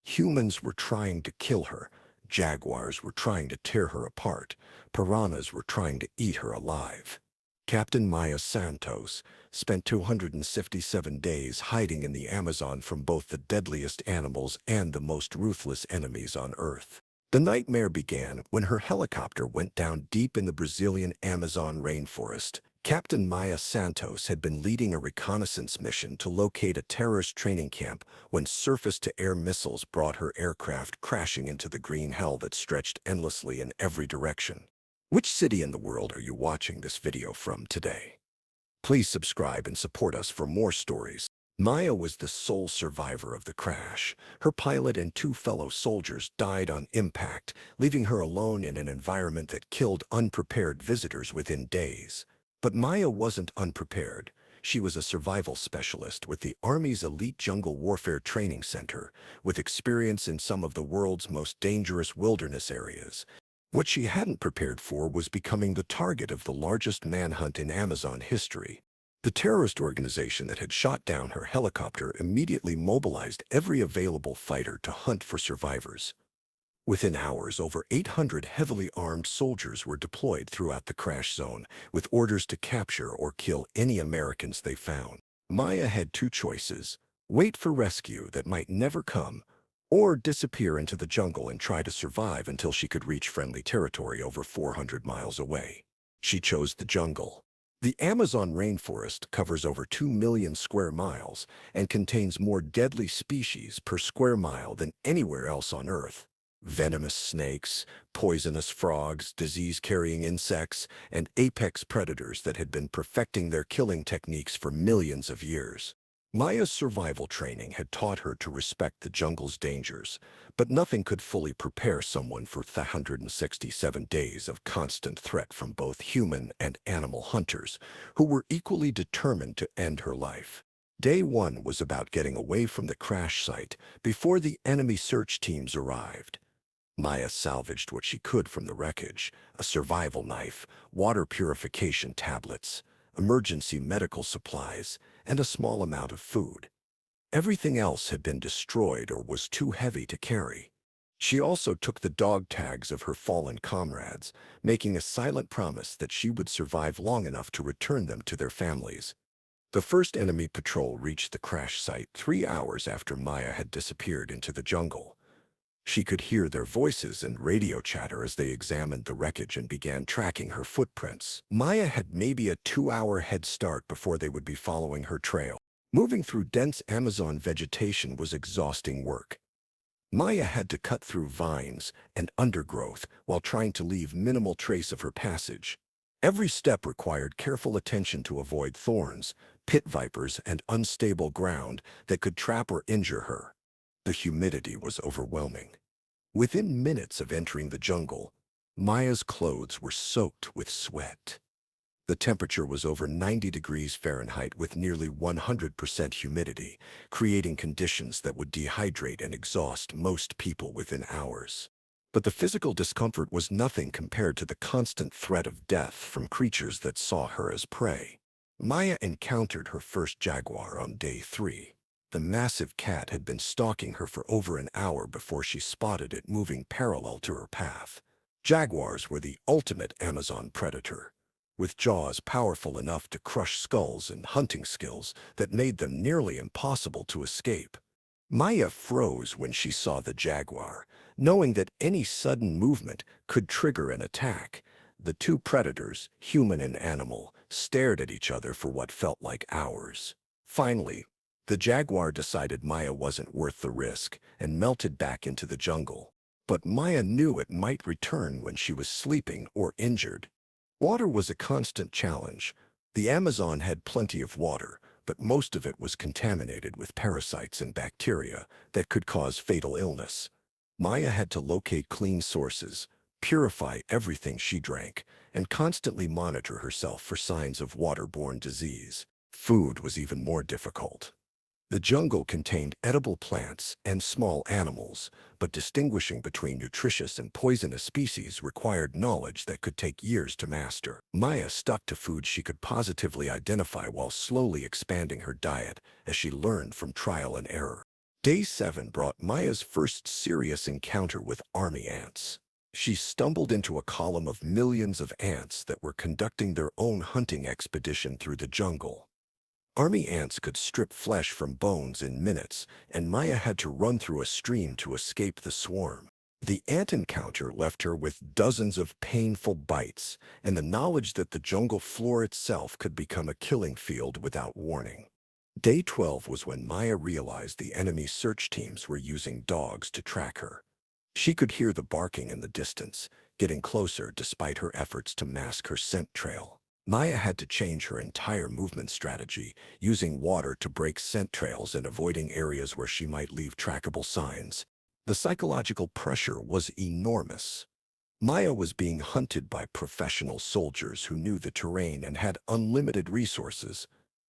Humans were trying to kill her. Jaguars were trying to tear her apart. Piranhas were trying to eat her alive. Captain Maya Santos spent 257 days hiding in the Amazon from both the deadliest animals and the most ruthless enemies on Earth. The nightmare began when her helicopter went down deep in the Brazilian Amazon rainforest. Captain Maya Santos had been leading a reconnaissance mission to locate a terrorist training camp when surface-to-air missiles brought her aircraft crashing into the green hell that stretched endlessly in every direction. Which city in the world are you watching this video from today? Please subscribe and support us for more stories. Maya was the sole survivor of the crash. Her pilot and two fellow soldiers died on impact, leaving her alone in an environment that killed unprepared visitors within days. But Maya wasn't unprepared. She was a survival specialist with the Army's elite jungle warfare training center, with experience in some of the world's most dangerous wilderness areas. What she hadn't prepared for was becoming the target of the largest manhunt in Amazon history. The terrorist organization that had shot down her helicopter immediately mobilized every available fighter to hunt for survivors. Within hours, over 800 heavily armed soldiers were deployed throughout the crash zone, with orders to capture or kill any Americans they found. Maya had two choices: wait for rescue that might never come, or disappear into the jungle and try to survive until she could reach friendly territory over 400 miles away. She chose the jungle. The Amazon rainforest covers over 2 million square miles and contains more deadly species per square mile than anywhere else on Earth. Venomous snakes, poisonous frogs, disease-carrying insects, and apex predators that had been perfecting their killing techniques for millions of years. Maya's survival training had taught her to respect the jungle's dangers, but nothing could fully prepare someone for 167 days of constant threat from both human and animal hunters, who were equally determined to end her life. Day one was about getting away from the crash site before the enemy search teams arrived. Maya salvaged what she could from the wreckage: a survival knife, water purification tablets, emergency medical supplies, and a small amount of food. Everything else had been destroyed or was too heavy to carry. She also took the dog tags of her fallen comrades, making a silent promise that she would survive long enough to return them to their families. The first enemy patrol reached the crash site 3 hours after Maya had disappeared into the jungle. She could hear their voices and radio chatter as they examined the wreckage and began tracking her footprints. Maya had maybe a 2-hour head start before they would be following her trail. Moving through dense Amazon vegetation was exhausting work. Maya had to cut through vines and undergrowth while trying to leave minimal trace of her passage. Every step required careful attention to avoid thorns, pit vipers, and unstable ground that could trap or injure her. The humidity was overwhelming. Within minutes of entering the jungle, Maya's clothes were soaked with sweat. The temperature was over 90 degrees Fahrenheit with nearly 100% humidity, creating conditions that would dehydrate and exhaust most people within hours. But the physical discomfort was nothing compared to the constant threat of death from creatures that saw her as prey. Maya encountered her first jaguar on day 3. The massive cat had been stalking her for over an hour before she spotted it moving parallel to her path. Jaguars were the ultimate Amazon predator, with jaws powerful enough to crush skulls and hunting skills that made them nearly impossible to escape. Maya froze when she saw the jaguar, knowing that any sudden movement could trigger an attack. The two predators, human and animal, stared at each other for what felt like hours. Finally, the jaguar decided Maya wasn't worth the risk and melted back into the jungle. But Maya knew it might return when she was sleeping or injured. Water was a constant challenge. The Amazon had plenty of water, but most of it was contaminated with parasites and bacteria that could cause fatal illness. Maya had to locate clean sources, purify everything she drank, and constantly monitor herself for signs of waterborne disease. Food was even more difficult. The jungle contained edible plants and small animals, but distinguishing between nutritious and poisonous species required knowledge that could take years to master. Maya stuck to foods she could positively identify while slowly expanding her diet as she learned from trial and error. Day 7 brought Maya's first serious encounter with army ants. She stumbled into a column of millions of ants that were conducting their own hunting expedition through the jungle. Army ants could strip flesh from bones in minutes, and Maya had to run through a stream to escape the swarm. The ant encounter left her with dozens of painful bites and the knowledge that the jungle floor itself could become a killing field without warning. Day 12 was when Maya realized the enemy search teams were using dogs to track her. She could hear the barking in the distance, getting closer despite her efforts to mask her scent trail. Maya had to change her entire movement strategy, using water to break scent trails and avoiding areas where she might leave trackable signs. The psychological pressure was enormous. Maya was being hunted by professional soldiers who knew the terrain and had unlimited resources.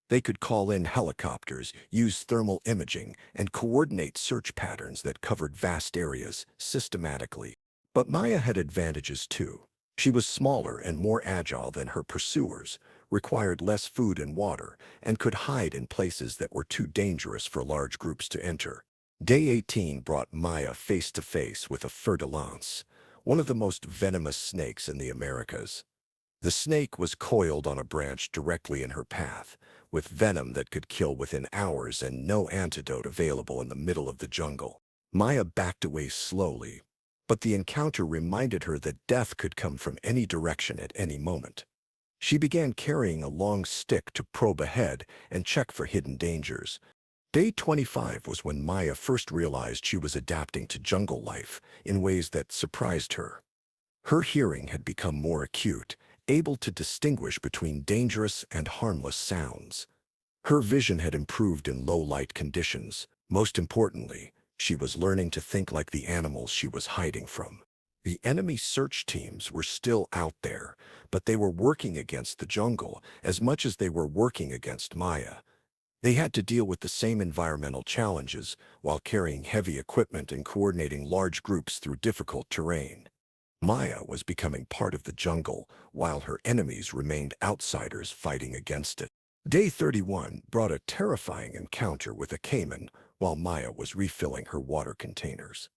They could call in helicopters, use thermal imaging, and coordinate search patterns that covered vast areas systematically. But Maya had advantages too. She was smaller and more agile than her pursuers, required less food and water, and could hide in places that were too dangerous for large groups to enter. Day 18 brought Maya face to face with a fer-de-lance, one of the most venomous snakes in the Americas. The snake was coiled on a branch directly in her path, with venom that could kill within hours and no antidote available in the middle of the jungle. Maya backed away slowly, but the encounter reminded her that death could come from any direction at any moment. She began carrying a long stick to probe ahead and check for hidden dangers. Day 25 was when Maya first realized she was adapting to jungle life in ways that surprised her. Her hearing had become more acute, able to distinguish between dangerous and harmless sounds. Her vision had improved in low-light conditions. Most importantly, she was learning to think like the animals she was hiding from. The enemy search teams were still out there, but they were working against the jungle as much as they were working against Maya. They had to deal with the same environmental challenges while carrying heavy equipment and coordinating large groups through difficult terrain. Maya was becoming part of the jungle, while her enemies remained outsiders fighting against it. Day 31 brought a terrifying encounter with a caiman while Maya was refilling her water containers.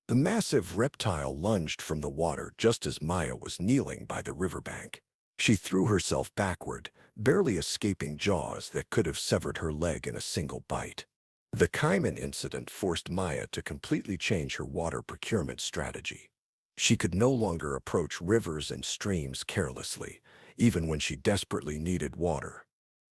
The massive reptile lunged from the water just as Maya was kneeling by the riverbank. She threw herself backward, barely escaping jaws that could have severed her leg in a single bite. The caiman incident forced Maya to completely change her water procurement strategy. She could no longer approach rivers and streams carelessly, even when she desperately needed water.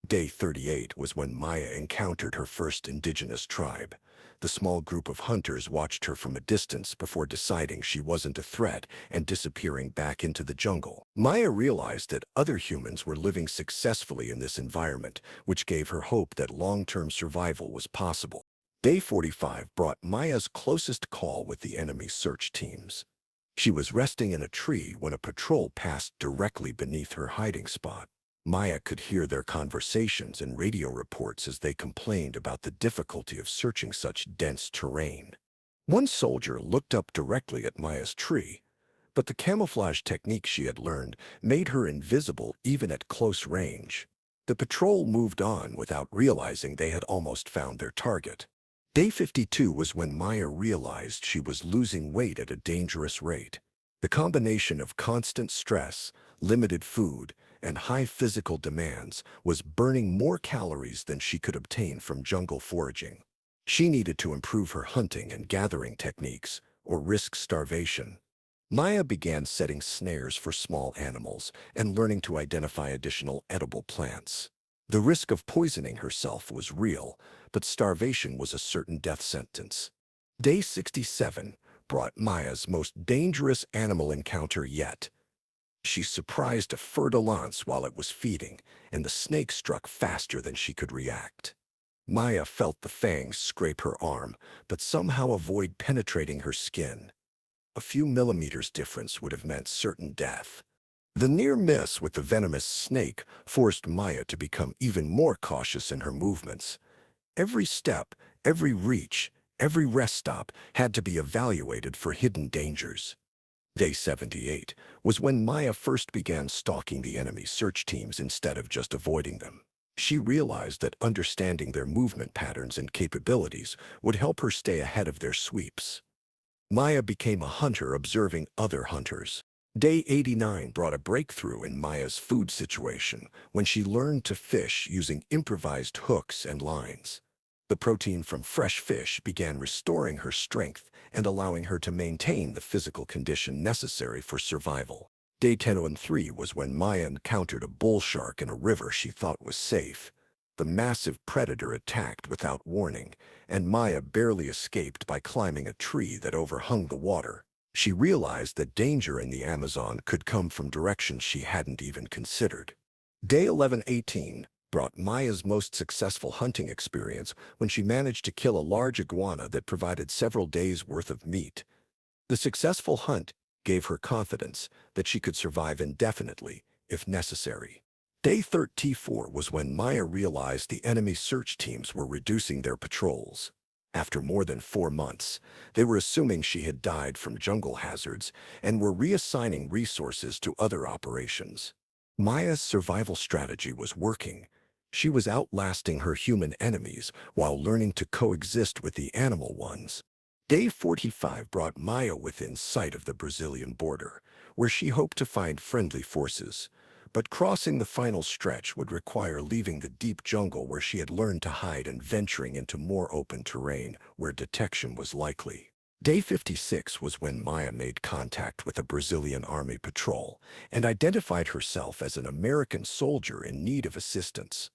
Day 38 was when Maya encountered her first indigenous tribe. The small group of hunters watched her from a distance before deciding she wasn't a threat and disappearing back into the jungle. Maya realized that other humans were living successfully in this environment, which gave her hope that long-term survival was possible. Day 45 brought Maya's closest call with the enemy search teams. She was resting in a tree when a patrol passed directly beneath her hiding spot. Maya could hear their conversations and radio reports as they complained about the difficulty of searching such dense terrain. One soldier looked up directly at Maya's tree, but the camouflage technique she had learned made her invisible even at close range. The patrol moved on without realizing they had almost found their target. Day 52 was when Maya realized she was losing weight at a dangerous rate. The combination of constant stress, limited food, and high physical demands was burning more calories than she could obtain from jungle foraging. She needed to improve her hunting and gathering techniques, or risk starvation. Maya began setting snares for small animals and learning to identify additional edible plants. The risk of poisoning herself was real, but starvation was a certain death sentence. Day 67 brought Maya's most dangerous animal encounter yet. She surprised a fer-de-lance while it was feeding, and the snake struck faster than she could react. Maya felt the fangs scrape her arm, but somehow avoid penetrating her skin. A few millimeters difference would have meant certain death. The near miss with the venomous snake forced Maya to become even more cautious in her movements. Every step, every reach, every rest stop had to be evaluated for hidden dangers. Day 78 was when Maya first began stalking the enemy search teams instead of just avoiding them. She realized that understanding their movement patterns and capabilities would help her stay ahead of their sweeps. Maya became a hunter observing other hunters. Day 89 brought a breakthrough in Maya's food situation when she learned to fish using improvised hooks and lines. The protein from fresh fish began restoring her strength and allowing her to maintain the physical condition necessary for survival. Day 1003 was when Maya encountered a bull shark in a river she thought was safe. The massive predator attacked without warning, and Maya barely escaped by climbing a tree that overhung the water. She realized that danger in the Amazon could come from directions she hadn't even considered. Day 1118 brought Maya's most successful hunting experience when she managed to kill a large iguana that provided several days' worth of meat. The successful hunt gave her confidence that she could survive indefinitely if necessary. Day 34 was when Maya realized the enemy search teams were reducing their patrols. After more than 4 months, they were assuming she had died from jungle hazards and were reassigning resources to other operations. Maya's survival strategy was working. She was outlasting her human enemies while learning to coexist with the animal ones. Day 45 brought Maya within sight of the Brazilian border, where she hoped to find friendly forces. But crossing the final stretch would require leaving the deep jungle where she had learned to hide and venturing into more open terrain where detection was likely. Day 56 was when Maya made contact with a Brazilian army patrol and identified herself as an American soldier in need of assistance.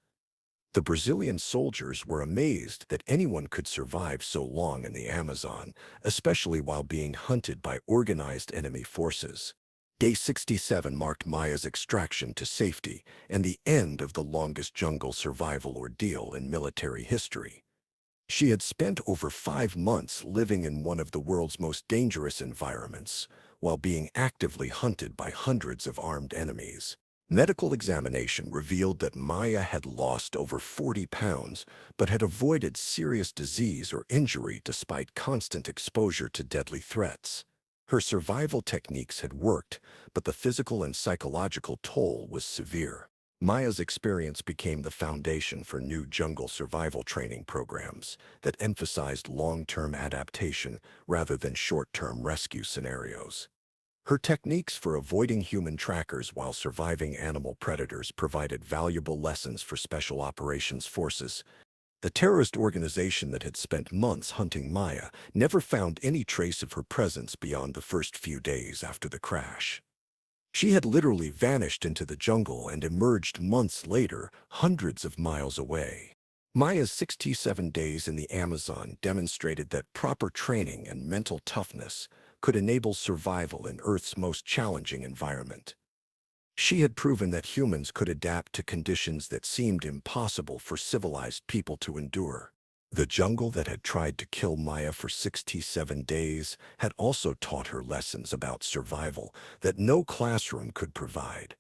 The Brazilian soldiers were amazed that anyone could survive so long in the Amazon, especially while being hunted by organized enemy forces. Day 67 marked Maya's extraction to safety and the end of the longest jungle survival ordeal in military history. She had spent over 5 months living in one of the world's most dangerous environments, while being actively hunted by hundreds of armed enemies. Medical examination revealed that Maya had lost over 40 pounds, but had avoided serious disease or injury despite constant exposure to deadly threats. Her survival techniques had worked, but the physical and psychological toll was severe. Maya's experience became the foundation for new jungle survival training programs that emphasized long-term adaptation rather than short-term rescue scenarios. Her techniques for avoiding human trackers while surviving animal predators provided valuable lessons for special operations forces. The terrorist organization that had spent months hunting Maya never found any trace of her presence beyond the first few days after the crash. She had literally vanished into the jungle and emerged months later, hundreds of miles away. Maya's 67 days in the Amazon demonstrated that proper training and mental toughness could enable survival in Earth's most challenging environment. She had proven that humans could adapt to conditions that seemed impossible for civilized people to endure. The jungle that had tried to kill Maya for 67 days had also taught her lessons about survival that no classroom could provide.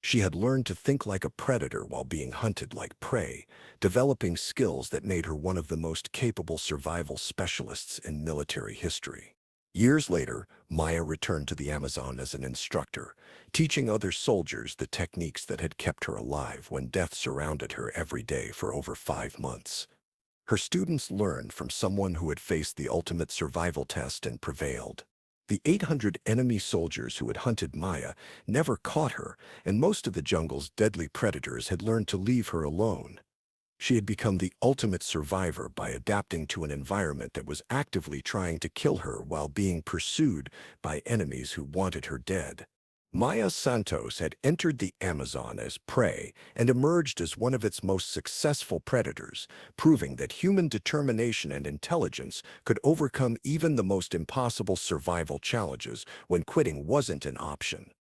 She had learned to think like a predator while being hunted like prey, developing skills that made her one of the most capable survival specialists in military history. Years later, Maya returned to the Amazon as an instructor, teaching other soldiers the techniques that had kept her alive when death surrounded her every day for over 5 months. Her students learned from someone who had faced the ultimate survival test and prevailed. The 800 enemy soldiers who had hunted Maya never caught her, and most of the jungle's deadly predators had learned to leave her alone. She had become the ultimate survivor by adapting to an environment that was actively trying to kill her while being pursued by enemies who wanted her dead. Maya Santos had entered the Amazon as prey and emerged as one of its most successful predators, proving that human determination and intelligence could overcome even the most impossible survival challenges when quitting wasn't an option.